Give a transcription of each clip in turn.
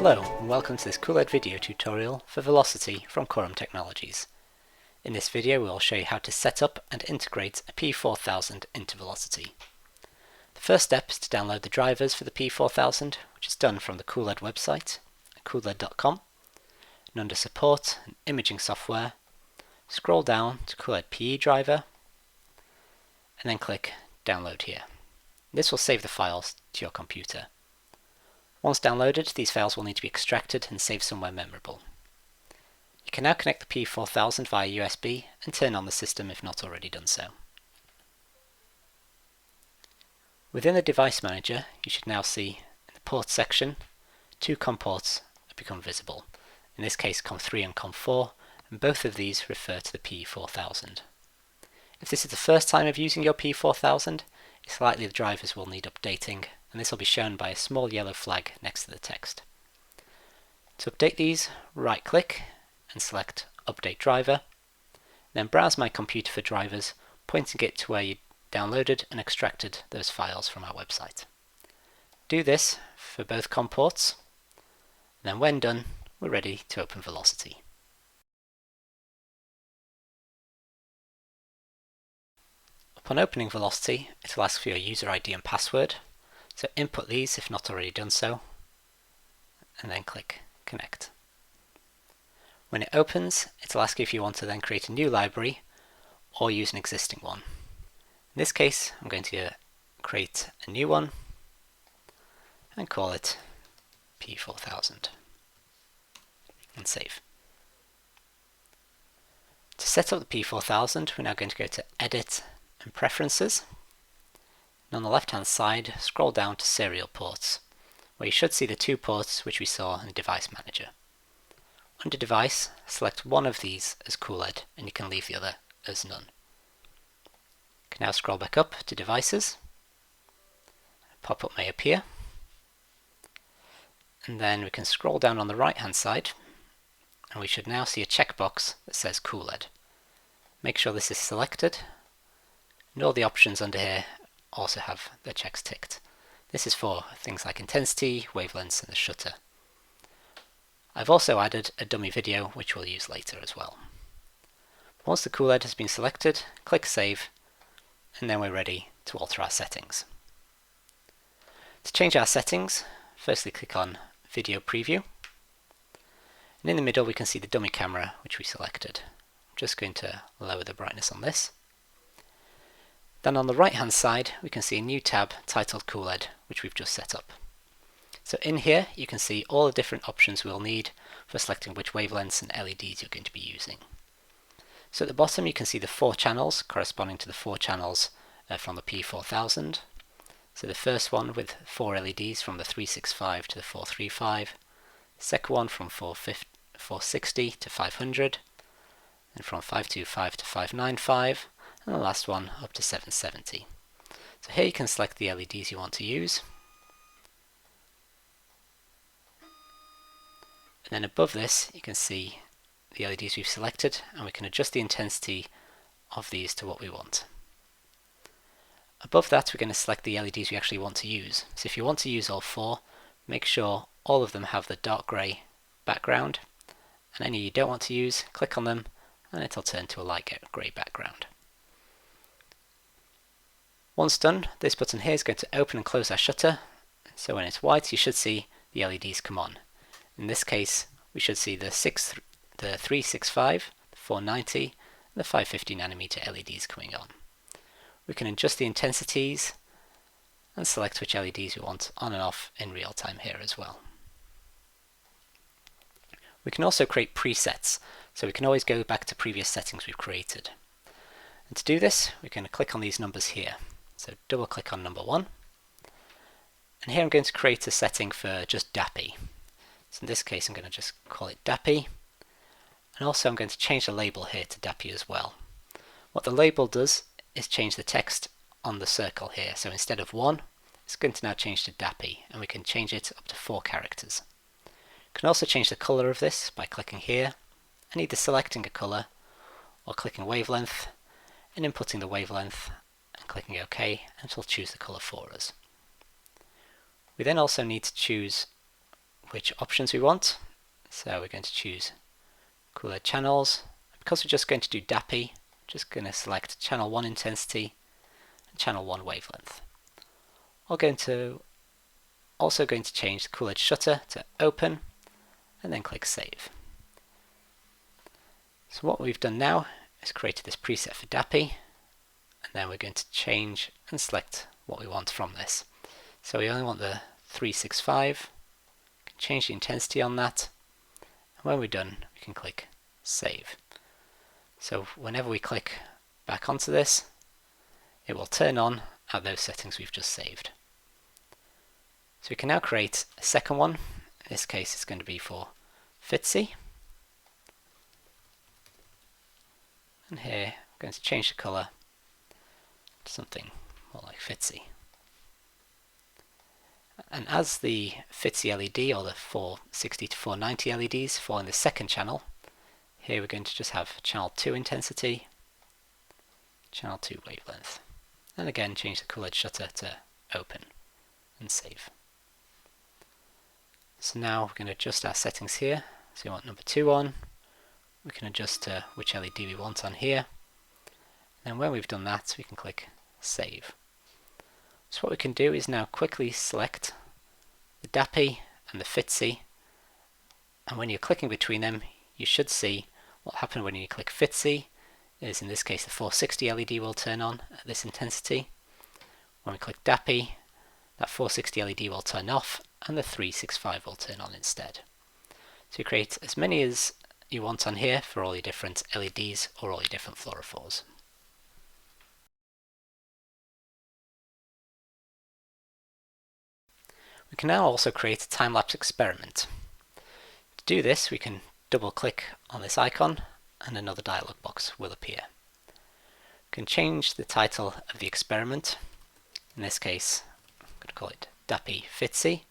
Hello and welcome to this CoolLED video tutorial for Volocity from Quorum Technologies. In this video we will show you how to set up and integrate a pE-4000 into Volocity. The first step is to download the drivers for the pE-4000, which is done from the CoolLED website at coolled.com, and under Support and Imaging Software, scroll down to CoolLED PE driver and then click Download here. This will save the files to your computer. Once downloaded, these files will need to be extracted and saved somewhere memorable. You can now connect the pE-4000 via USB and turn on the system if not already done so. Within the device manager, you should now see in the ports section, two COM ports have become visible. In this case COM3 and COM4, and both of these refer to the pE-4000. If this is the first time of using your pE-4000, it's likely the drivers will need updating, and this will be shown by a small yellow flag next to the text. To update these, right click and select Update Driver, then browse My Computer for drivers, pointing it to where you downloaded and extracted those files from our website. Do this for both COM ports, and then when done, we're ready to open Volocity. Upon opening Volocity, it will ask for your user ID and password. So input these if not already done so, and then click Connect. When it opens, it will ask you if you want to then create a new library or use an existing one. In this case, I'm going to create a new one and call it pE-4000 and save. To set up the pE-4000, we're now going to go to Edit and Preferences. And on the left hand side, scroll down to Serial Ports, where you should see the two ports which we saw in the Device Manager. Under Device, select one of these as CoolLED, and you can leave the other as none. You can now scroll back up to Devices, a pop-up may appear, and then we can scroll down on the right hand side, and we should now see a checkbox that says CoolLED. Make sure this is selected, and all the options under here also have their checks ticked. This is for things like intensity, wavelengths, and the shutter. I've also added a dummy video which we'll use later as well. Once the CoolLED has been selected, click Save, and then we're ready to alter our settings. To change our settings, firstly click on Video Preview, and in the middle we can see the dummy camera which we selected. I'm just going to lower the brightness on this. Then on the right hand side we can see a new tab titled CoolLED, which we've just set up. So in here you can see all the different options we'll need for selecting which wavelengths and LEDs you're going to be using. So at the bottom you can see the 4 channels corresponding to the 4 channels from the pE-4000. So the first one with 4 LEDs from the 365 to the 435, the second one from 460 to 500, and from 525 to 595, and the last one up to 770. So here you can select the LEDs you want to use. And then above this you can see the LEDs we've selected, and we can adjust the intensity of these to what we want. Above that we're going to select the LEDs we actually want to use. So if you want to use all 4, make sure all of them have the dark grey background, and any you don't want to use, click on them and it'll turn to a light grey background. Once done, this button here is going to open and close our shutter, so when it's white you should see the LEDs come on. In this case we should see the 365, the 490 and the 550 nanometer LEDs coming on. We can adjust the intensities and select which LEDs we want on and off in real time here as well. We can also create presets, so we can always go back to previous settings we've created. And to do this we can click on these numbers here. So double click on number 1, and here I'm going to create a setting for just DAPI. So in this case I'm going to just call it DAPI, and also I'm going to change the label here to DAPI as well. What the label does is change the text on the circle here, so instead of 1 it's going to now change to DAPI, and we can change it up to 4 characters. You can also change the colour of this by clicking here and either selecting a colour or clicking wavelength and inputting the wavelength and clicking OK, and it will choose the colour for us. We then also need to choose which options we want. So we're going to choose CoolLED channels. Because we're just going to do DAPI, just going to select channel 1 intensity and channel 1 wavelength. Also going to change the CoolLED shutter to open and then click save. So what we've done now is created this preset for DAPI, and then we're going to change and select what we want from this. So we only want the 365, we can change the intensity on that, and when we're done we can click save. So whenever we click back onto this, it will turn on at those settings we've just saved. So we can now create a second one. In this case it's going to be for FTSE. And here I'm going to change the colour to something more like FTSE. And as the FTSE LED, or the 460 to 490 LEDs, fall in the second channel, here we're going to just have channel 2 intensity, channel 2 wavelength. And again change the CoolLED shutter to open and save. So now we're going to adjust our settings here. So we want number 2 on. We can adjust to which LED we want on here. And when we've done that, we can click save. So what we can do is now quickly select the DAPI and the FTSE, and when you're clicking between them, you should see what happened when you click FTSE is, in this case, the 460 LED will turn on at this intensity. When we click DAPI, that 460 LED will turn off and the 365 will turn on instead. So you create as many as you want on here for all your different LEDs or all your different fluorophores. We can now also create a time-lapse experiment. To do this, we can double click on this icon and another dialog box will appear. We can change the title of the experiment. In this case, I'm going to call it DAPI FTSE,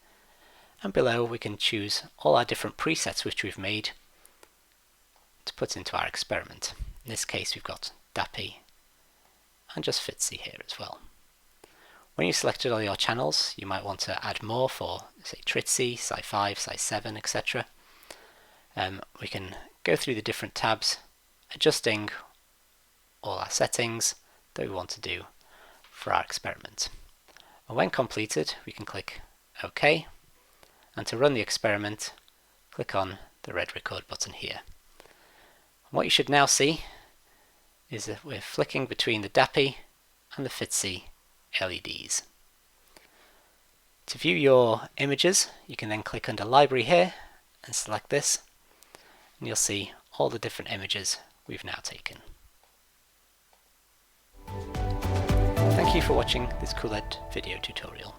and below we can choose all our different presets which we've made to put into our experiment. In this case we've got DAPI and just FTSE here as well. When you've selected all your channels, you might want to add more for, say, TRITSI, Sci5, Sci7, etc. We can go through the different tabs, adjusting all our settings that we want to do for our experiment. And when completed, we can click OK, and to run the experiment, click on the red record button here. And what you should now see is that we're flicking between the DAPI and the FTSE LEDs. To view your images, you can then click under Library here and select this, and you'll see all the different images we've now taken. Thank you for watching this CoolLED video tutorial.